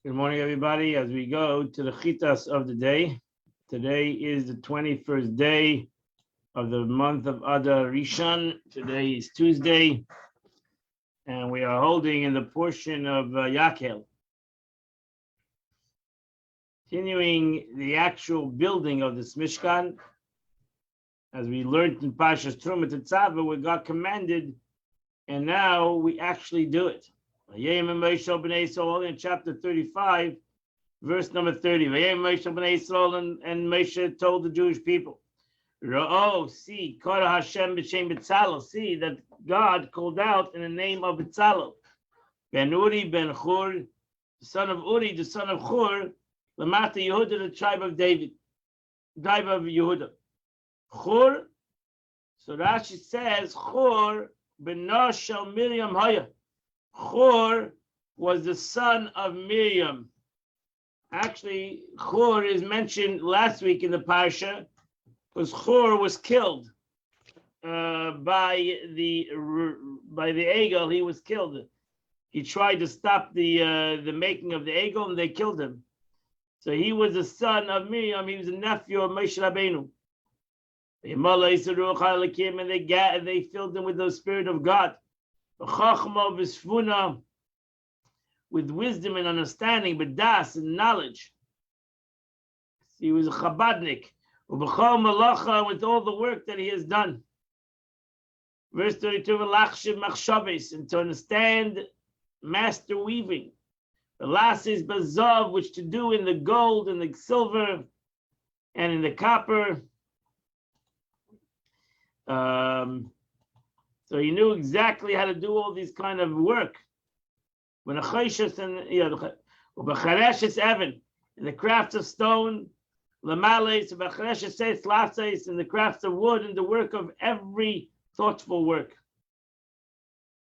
Good morning, everybody. As we go to the chitas of the day, today is the 21st day of the month of Adar Rishon. Today is Tuesday, and we are holding in the portion of Yakel, continuing the actual building of this Mishkan. As we learned in Parshas Truma Tetzaveh, we got commanded, and now we actually do it. In chapter 35, verse number 30. And Moshe told the Jewish people, see that God called out in the name of Betzalel. Ben Uri, Ben Chur, the son of Uri, the son of Chur, Lamata Yehuda, the tribe of David, tribe of Yehuda. Chur, so Rashi says, Chur, Ben Shel Miriam Haya. Chur was the son of Miriam. Actually, Chur is mentioned last week in the parsha because Chur was killed by the Egel. He was killed. He tried to stop the making of the Egel, and they killed him. So he was the son of Miriam. He was a nephew of Moshe Rabbeinu. And they filled him with the Spirit of God. With wisdom and understanding, but das and knowledge. He was a Chabadnik, with all the work that he has done. Verse 32, and to understand master weaving. The last is bazav, which to do in the gold and the silver and in the copper. So he knew exactly how to do all these kind of work. When a chayshes and Evan, in the crafts of stone, lamales, in the crafts of wood, and the work of every thoughtful work.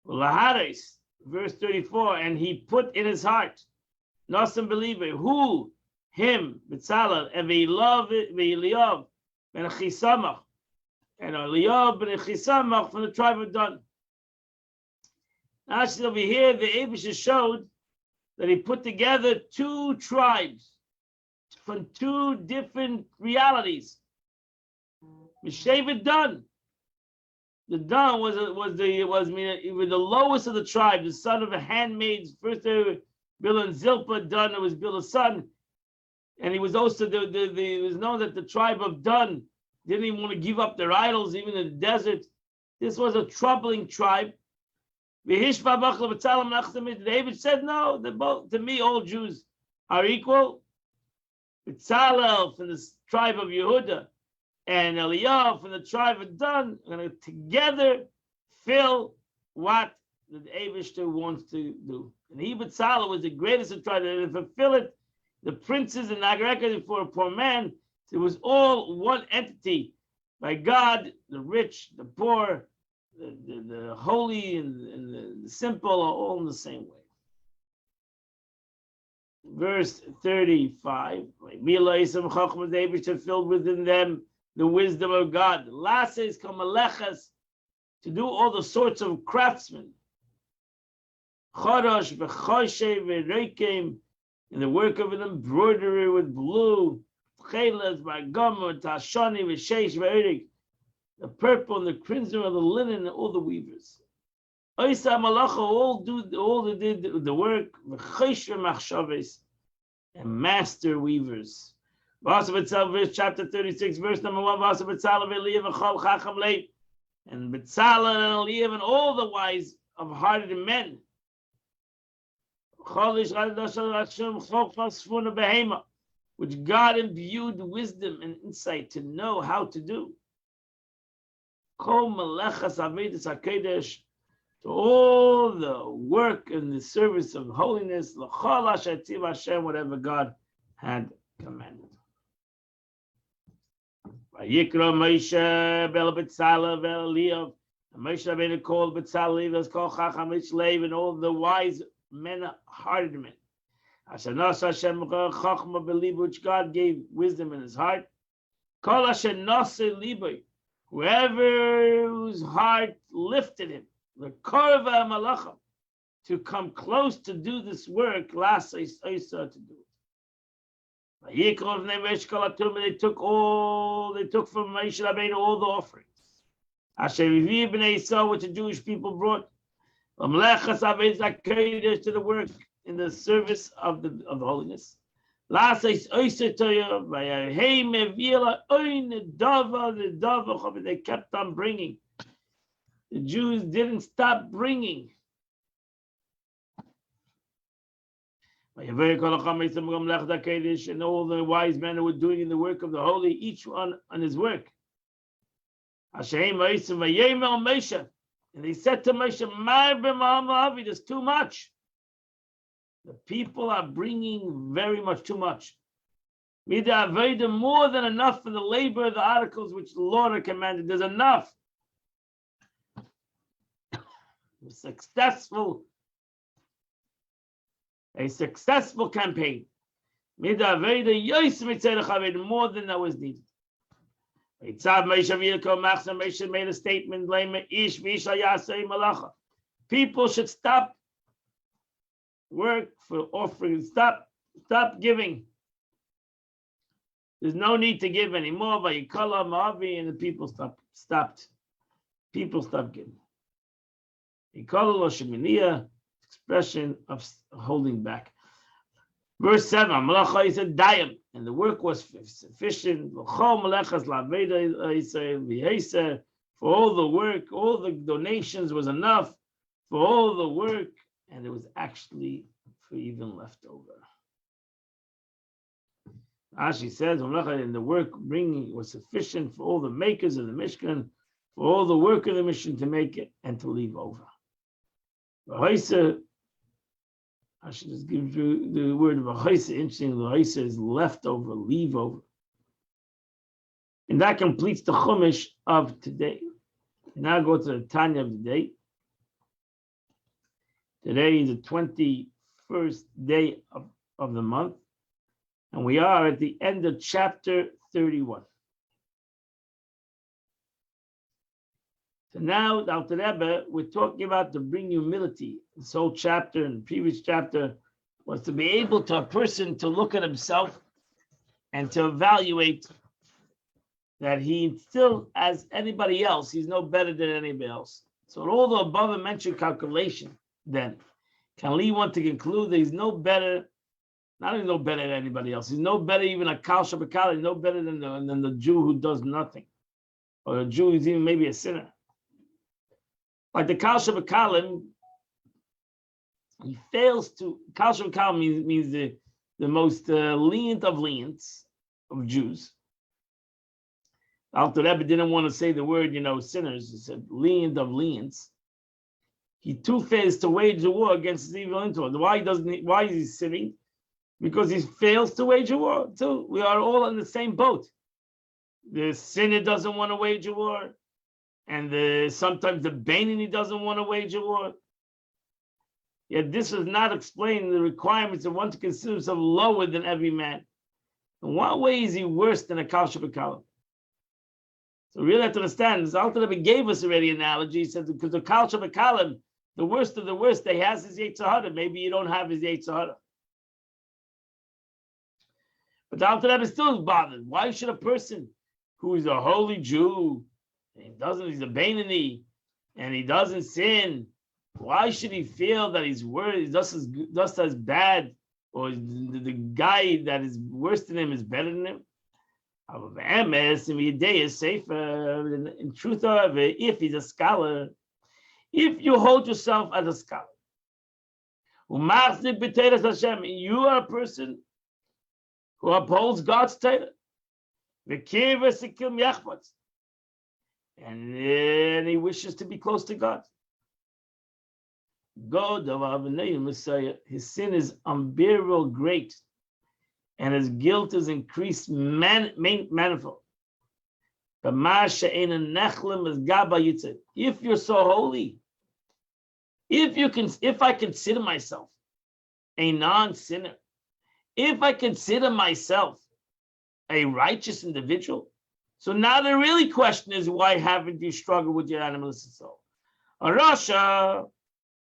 Lahares, verse 34, and he put in his heart, Nosam believer, who, him, Betzalel, and Eliyav, ben Chisamach, and Eliyav ben Chisamach from the tribe of Dan. Actually, over here, the Eibush showed that he put together two tribes from two different realities. Mishaved Dan. The Dan was the lowest of the tribe, the son of a handmaid. First, Bill and Zilpah. Dan was Bill's son, and he was also it was known that the tribe of Dan didn't even want to give up their idols, even in the desert. This was a troubling tribe. David said, no, both, to me, all Jews are equal. Betzalel from the tribe of Yehuda and Eliyahu from the tribe of Dan are going to together fill what the Eibishter wants to do. And he, Betzalel, was the greatest to try to fulfill it. The princes and Nagareka for a poor man. It was all one entity by God, the rich, the poor, the holy and the simple are all in the same way. Verse 35, filled within them the wisdom of God. Lases kamalechas, to do all the sorts of craftsmen. Chorosh v'choshe v'reikim, in the work of an embroidery with blue. Chelas v'agama tashoni v'sheish v'erik, the purple and the crimson of the linen and all the weavers. Oisa malacha all did the work, v'choshe machshaves, and master weavers. V'asa Betzalel, verse chapter 36, verse number 1. V'asa Betzalel v'Eliyav v'chol chacham leit, and Betzalel and Eliyav and all the wise of hearted men. Which God imbued wisdom and insight to know how to do. To all the work and the service of holiness, whatever God had commanded. Vayikra Moshe bel Betzalel vel Eliyav. Moshe Rabbeinu called Betzalel, Eliyav, called Chacham Ishlev, and all the wise men-hearted men. Which God gave wisdom in his heart. Whoever whose heart lifted him, the Korva Malacha, to come close to do this work, last I saw to do it. They took from Moshe Rabbeinu all the offerings. Asher Revi Bnei Yisrael, which the Jewish people brought, to the work in the service of the holiness. They kept on bringing. The Jews didn't stop bringing. And all the wise men who were doing in the work of the holy, each one on his work. And they said to Moshe, there's too much. The people are bringing very much too much. More than enough for the labor of the articles which the Lord had commanded. There's enough. A successful campaign. More than that was needed. Moshe made a statement, people should stop work for offering, stop giving. There's no need to give anymore. And the people stopped. People stopped giving. Expression of holding back. Verse 7, he said, Dayam, and the work was sufficient. For all the work, all the donations was enough for all the work, and it was actually for even left over. Rashi says, and the work bringing was sufficient for all the makers of the Mishkan, for all the work of the Mishkan to make it and to leave over. I should just give you the word of Vahoisa. Interesting, Vahoisa is leftover, leave over. And that completes the Chumash of today. Now go to the Tanya of the day. Today is the 21st day of the month. And we are at the end of chapter 31. So now, the Alter Rebbe, we're talking about to bring humility. This whole chapter and the previous chapter was to be able to a person to look at himself and to evaluate that he still, as anybody else, he's no better than anybody else. So all the above mentioned calculation, then, can lead one to conclude that he's no better, not even no better than anybody else. He's no better even a Kal Shabakal, he's no better than the Jew who does nothing. Or a Jew who's even maybe a sinner. Like the Kal Shabakalim, he fails to. Kal Shabakalim means the most lenient of lenients of Jews. Alter Rebbe didn't want to say the word, sinners. He said lenient of lenients. He too fails to wage a war against his evil intellect. Why is he sitting? Because he fails to wage a war too. We are all in the same boat. The sinner doesn't want to wage a war. And sometimes the Beinoni doesn't want to wage a war. Yet this does not explain the requirements of one to consider himself lower than every man. In what way is he worse than a Kal Shabakalim? So we really have to understand. This Alter Rebbe gave us already an analogy. He said, because the Kal Shabakalim, the worst of the worst, they has his Yetzer Hara. Maybe you don't have his Yetzer Hara. But the Alter Rebbe still is bothered. Why should a person who is a holy Jew, he's a Beinoni, and he doesn't sin, why should he feel that he's worse, just as bad, or the guy that is worse than him is better than him? In truth, however, if he's a scholar, if you hold yourself as a scholar, you are a person who upholds God's Torah, and he wishes to be close to God. His sin is unbearable great, and his guilt is increased manifold. If you're so holy, if I consider myself a non-sinner, if I consider myself a righteous individual, so now the really question is, why haven't you struggled with your animalistic soul? A Rasha,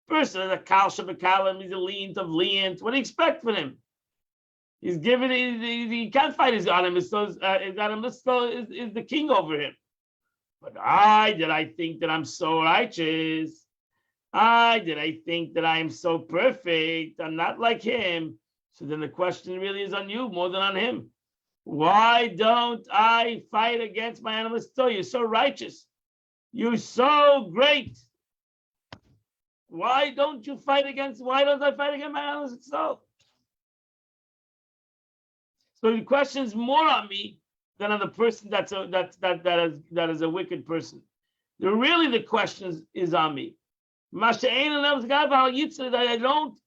person is a kal shabakalim, he's a lenient of lenient. What do you expect from him? He's given, he can't fight his animus, his animus is the king over him. But I think that I'm so righteous. I think that I am so perfect. I'm not like him. So then the question really is on you more than on him. Why don't I fight against my animus? You're so righteous. You're so great. Why don't I fight against my animus itself? So the question is more on me than on the person that is a wicked person. The question is on me. That I don't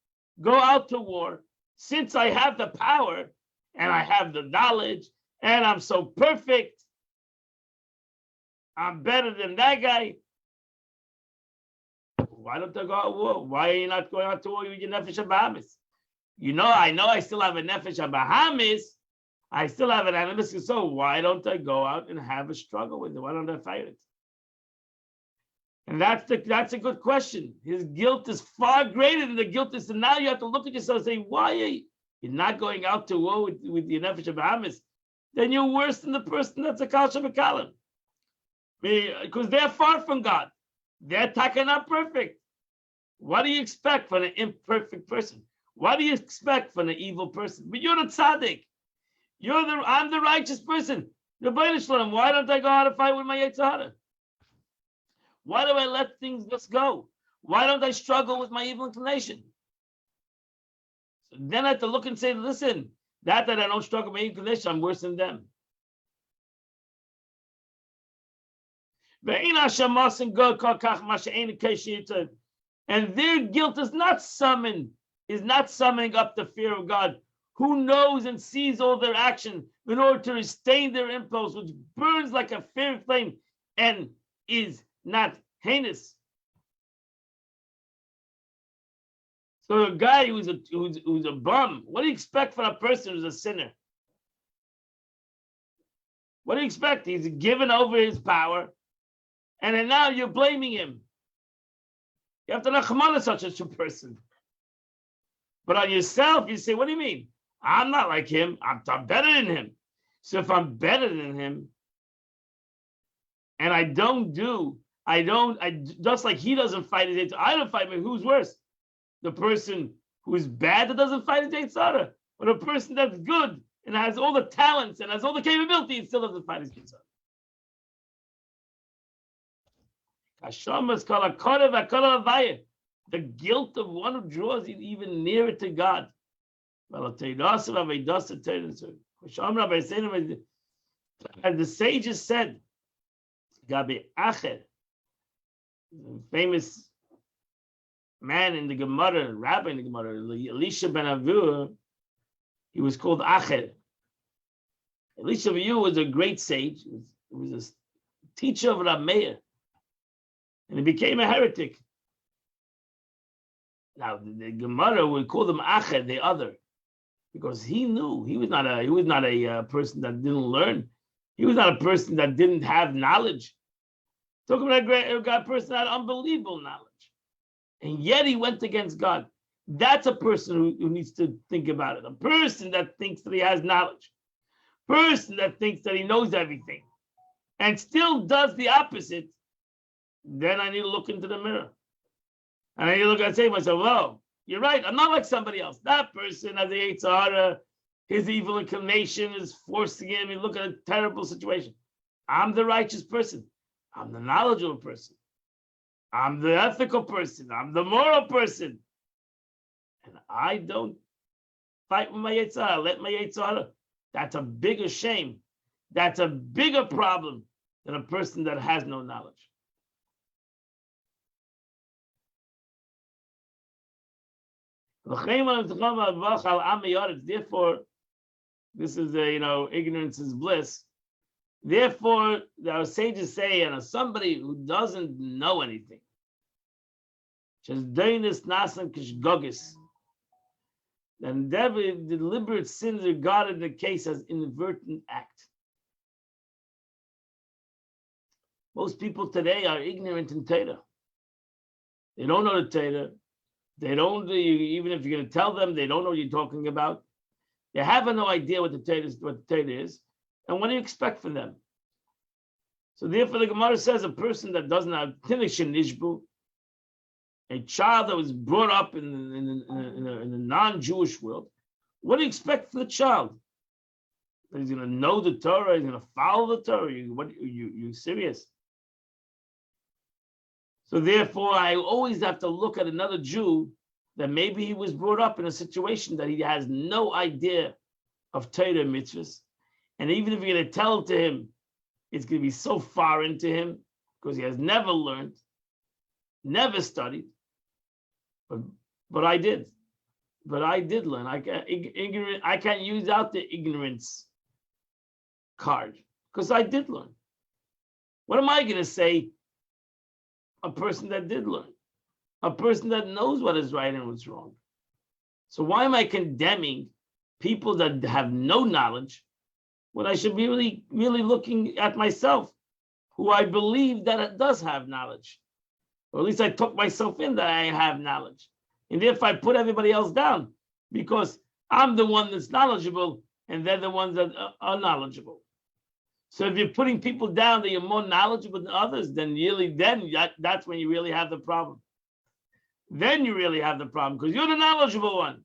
go out to war since I have the power and I have the knowledge and I'm so perfect. I'm better than that guy. Why don't I go out to war? Why are you not going out to war with your nefesh Bahamis? I know I still have a nefesh Bahamis. I still have an animus. So why don't I go out and have a struggle with it? Why don't I fight it? And that's a good question. His guilt is far greater than the guilt is. So now you have to look at yourself and say, why are you're not going out to war with your nefesh Bahamis? Then you're worse than the person that's a kal shabakalim. Because they're far from God. They're talking not perfect. What do you expect from an imperfect person? What do you expect from an evil person? But you're the tzaddik. I'm the righteous person. Why don't I go out to fight with my Yetzer Hara? Why do I let things just go? Why don't I struggle with my evil inclination? So then I have to look and say, listen, that I don't struggle with my evil inclination, I'm worse than them. And their guilt is not summoning up the fear of God, who knows and sees all their actions in order to restrain their impulse, which burns like a fiery flame and is not heinous. So a guy who's a bum, what do you expect from a person who's a sinner? What do you expect? He's given over his power, and then now you're blaming him. You have to nachman such a person. But on yourself, you say, what do you mean? I'm not like him. I'm better than him. So if I'm better than him, and I just like he doesn't fight his Yetzer Hara, I don't fight him. Who's worse? The person who's bad that doesn't fight his Yetzer Hara, or the person that's good and has all the talents and has all the capabilities and still doesn't fight his Yetzer Hara. The guilt of one who draws even nearer to God. As the sages said, Gabi Acher, famous man in the Gemara, rabbi in the Gemara, Elisha ben Avur, he was called Acher. Elisha ben Avur was a great sage. He was a teacher of Rav Meir, and he became a heretic. Now the Gemara would call them Acher, the other, because he knew he was not a person that didn't learn. He was not a person that didn't have knowledge. Talk about a person that had unbelievable knowledge, and yet he went against God. That's a person who needs to think about it. A person that thinks that he has knowledge, person that thinks that he knows everything, and still does the opposite. Then I need to look into the mirror. And I look and say to myself, well, you're right. I'm not like somebody else. That person has a Yetzer Hara. His evil inclination is forcing him. You look at a terrible situation. I'm the righteous person. I'm the knowledgeable person. I'm the ethical person. I'm the moral person. And I don't fight with my Yetzer Hara. Let my Yetzer Hara. That's a bigger shame. That's a bigger problem than a person that has no knowledge. Therefore, this is ignorance is bliss. Therefore, our sages say, somebody who doesn't know anything, then deliberate sins are regarded in the case as inadvertent act. Most people today are ignorant in Torah. They don't know the Torah. They don't, even if you're going to tell them, they don't know what you're talking about. They have no idea what the Torah is. And what do you expect from them? So therefore, the Gemara says a person that doesn't have Tinashin Nishbu, a child that was brought up in a non-Jewish world, what do you expect from the child? That he's going to know the Torah, he's going to follow the Torah. You serious? So therefore, I always have to look at another Jew that maybe he was brought up in a situation that he has no idea of Torah mitzvahs. And even if you're going to tell it to him, it's going to be so far into him because he has never learned, never studied. But I did. But I did learn. I can't use out the ignorance card because I did learn. What am I going to say? A person that did learn, a person that knows what is right and what's wrong. So why am I condemning people that have no knowledge when I should be really, really looking at myself, who I believe that it does have knowledge, or at least I took myself in that I have knowledge, and therefore I put everybody else down because I'm the one that's knowledgeable and they're the ones that are knowledgeable. So if you're putting people down that you're more knowledgeable than others, then that's when you really have the problem. Then you really have the problem because you're the knowledgeable one.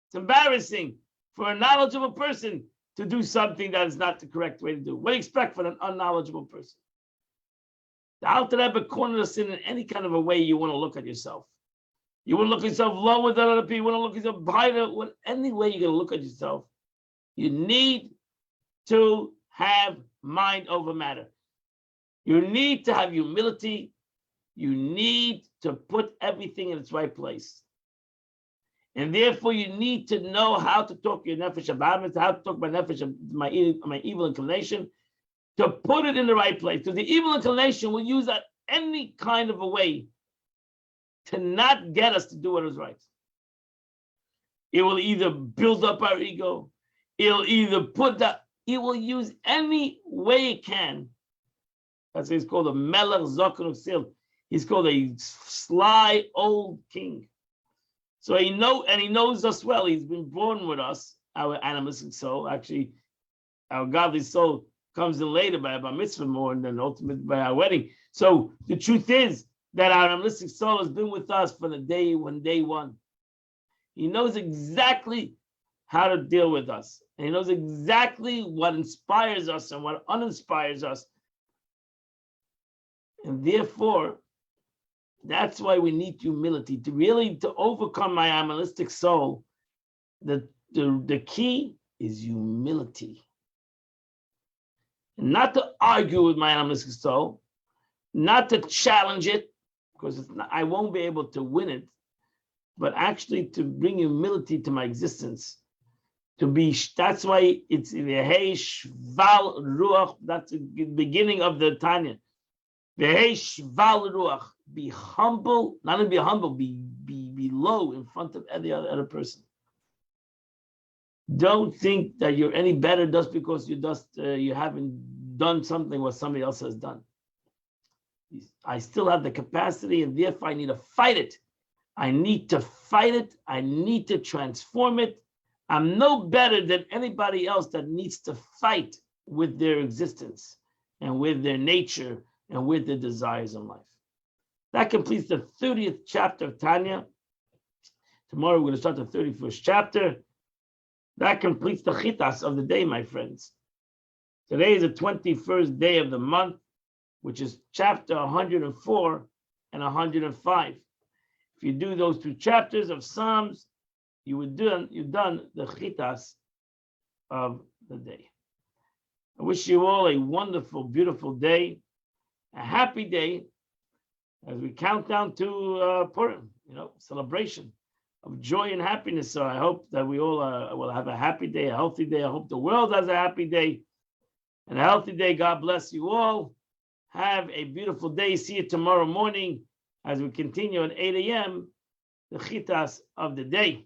It's embarrassing for a knowledgeable person to do something that is not the correct way to do. What do you expect from an unknowledgeable person? The Alter Rebbe cornered us in any kind of a way you want to look at yourself. You want to look at yourself lower than other people. You want to look at yourself higher. Any way you're going to look at yourself, you need to have mind over matter. You need to have humility. You need to put everything in its right place. And therefore, you need to know how to talk your nefesh about how to talk my nefesh, my evil inclination, to put it in the right place. Because the evil inclination will use that any kind of a way to not get us to do what is right. It will either build up our ego. It'll either put that. It will use any way it can. That's why he's called a Melech Zakon Uksil. He's called a sly old king. So he knows us well. He's been born with us, our animalistic soul. Actually, our godly soul comes in later by our mitzvah more and then ultimately by our wedding. So the truth is that our animalistic soul has been with us from the day one. He knows exactly how to deal with us. And he knows exactly what inspires us and what uninspires us. And therefore, that's why we need humility to overcome my animalistic soul. The key is humility. And not to argue with my animalistic soul, not to challenge it, because I won't be able to win it, but actually to bring humility to my existence. That's why it's V'hei Shval Ruach. That's the beginning of the Tanya. V'hei Shval Ruach. Be humble, not only be humble, be low in front of every other person. Don't think that you're any better just because you haven't done something what somebody else has done. I still have the capacity, and therefore I need to fight it. I need to fight it. I need to transform it. I'm no better than anybody else that needs to fight with their existence and with their nature and with their desires in life. That completes the 30th chapter of Tanya. Tomorrow we're going to start the 31st chapter. That completes the chitas of the day, my friends. Today is the 21st day of the month, which is chapter 104 and 105. If you do those two chapters of Psalms, you've done the chitas of the day. I wish you all a wonderful, beautiful day, a happy day, as we count down to Purim, celebration of joy and happiness. So I hope that we all will have a happy day, a healthy day. I hope the world has a happy day and a healthy day. God bless you all. Have a beautiful day. See you tomorrow morning as we continue at 8 a.m. the chitas of the day.